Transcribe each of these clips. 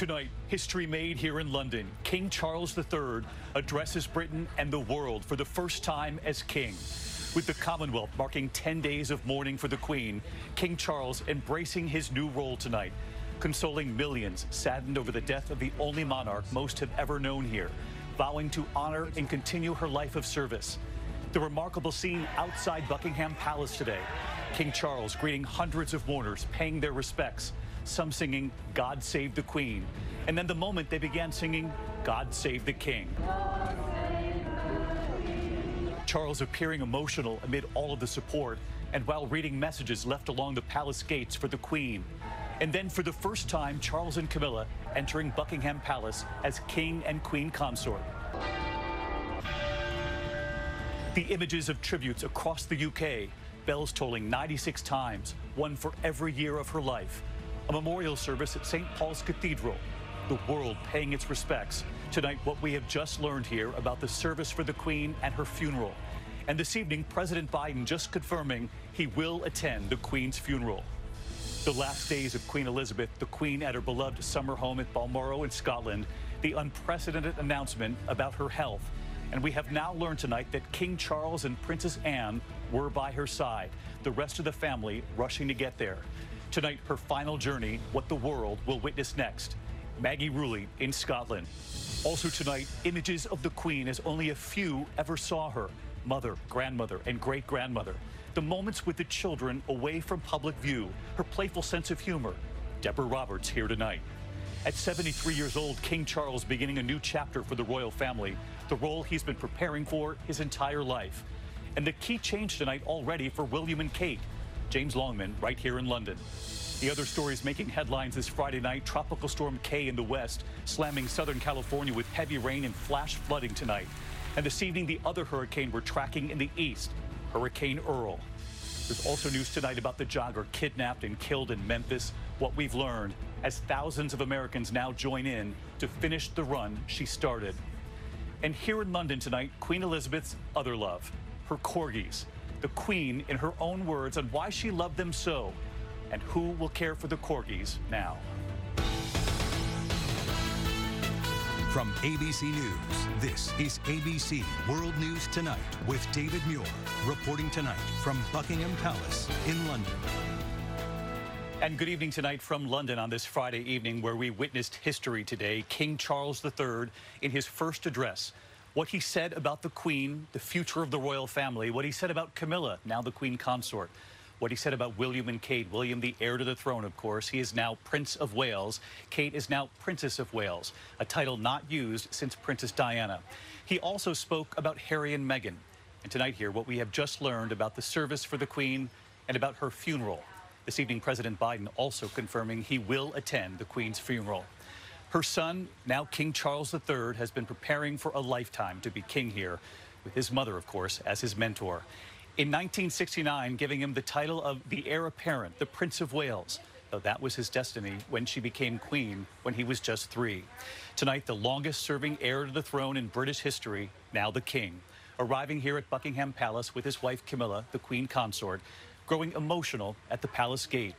Tonight, history made here in London. King Charles III addresses Britain and the world for the first time as king. With the Commonwealth marking 10 days of mourning for the Queen, King Charles embracing his new role tonight, consoling millions saddened over the death of the only monarch most have ever known here, vowing to honor and continue her life of service. The remarkable scene outside Buckingham Palace today. King Charles greeting hundreds of mourners, paying their respects, some singing God Save the Queen. And then the moment they began singing God Save the King. Charles appearing emotional amid all of the support and while reading messages left along the palace gates for the Queen. And then for the first time, Charles and Camilla entering Buckingham Palace as King and Queen Consort. The images of tributes across the UK, bells tolling 96 times, one for every year of her life. A memorial service at St. Paul's Cathedral, the world paying its respects. Tonight, what we have just learned here about the service for the Queen and her funeral. And this evening, President Biden just confirming he will attend the Queen's funeral. The last days of Queen Elizabeth, the Queen at her beloved summer home at Balmoral in Scotland, the unprecedented announcement about her health. And we have now learned tonight that King Charles and Princess Anne were by her side, the rest of the family rushing to get there. Tonight, her final journey, what the world will witness next. Maggie Rulli in Scotland. Also tonight, images of the Queen as only a few ever saw her. Mother, grandmother, and great-grandmother. The moments with the children away from public view. Her playful sense of humor. Deborah Roberts here tonight. At 73 years old, King Charles beginning a new chapter for the royal family. The role he's been preparing for his entire life. And the key change tonight already for William and Kate. James Longman right here in London. The other stories making headlines this Friday night, Tropical Storm Kay in the west, slamming Southern California with heavy rain and flash flooding tonight. And this evening, the other hurricane we're tracking in the east, Hurricane Earl. There's also news tonight about the jogger kidnapped and killed in Memphis, what we've learned as thousands of Americans now join in to finish the run she started. And here in London tonight, Queen Elizabeth's other love, her corgis. The Queen, in her own words, on why she loved them so, and who will care for the corgis now. From ABC News, this is ABC World News Tonight with David Muir, reporting tonight from Buckingham Palace in London. And good evening tonight from London on this Friday evening where we witnessed history today. King Charles III in his first address. What he said about the Queen, the future of the royal family, what he said about Camilla, now the Queen Consort, what he said about William and Kate. William, the heir to the throne, of course. He is now Prince of Wales. Kate is now Princess of Wales, a title not used since Princess Diana. He also spoke about Harry and Meghan. And tonight here, what we have just learned about the service for the Queen and about her funeral. This evening, President Biden also confirming he will attend the Queen's funeral. Her son, now King Charles III, has been preparing for a lifetime to be king here, with his mother, of course, as his mentor. In 1969, giving him the title of the heir apparent, the Prince of Wales, though that was his destiny when she became queen when he was just 3. Tonight, the longest-serving heir to the throne in British history, now the king, arriving here at Buckingham Palace with his wife Camilla, the Queen Consort, growing emotional at the palace gate.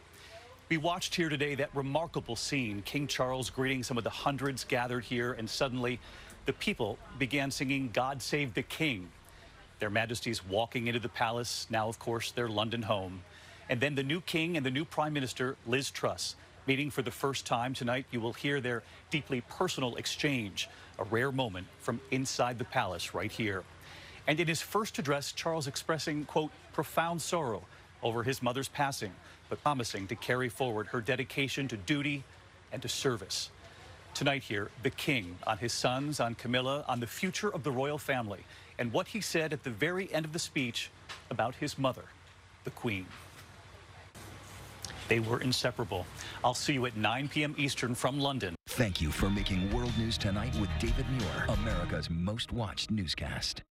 We watched here today that remarkable scene, King Charles greeting some of the hundreds gathered here, and suddenly the people began singing God Save the King. Their Majesties walking into the palace, now, of course, their London home. And then the new king and the new Prime Minister, Liz Truss, meeting for the first time tonight. You will hear their deeply personal exchange, a rare moment from inside the palace right here. And in his first address, Charles expressing, quote, profound sorrow over his mother's passing, but promising to carry forward her dedication to duty and to service. Tonight here, the king on his sons, on Camilla, on the future of the royal family, and what he said at the very end of the speech about his mother, the Queen. They were inseparable. I'll see you at 9 p.m. Eastern from London. Thank you for making World News Tonight with David Muir, America's most watched newscast.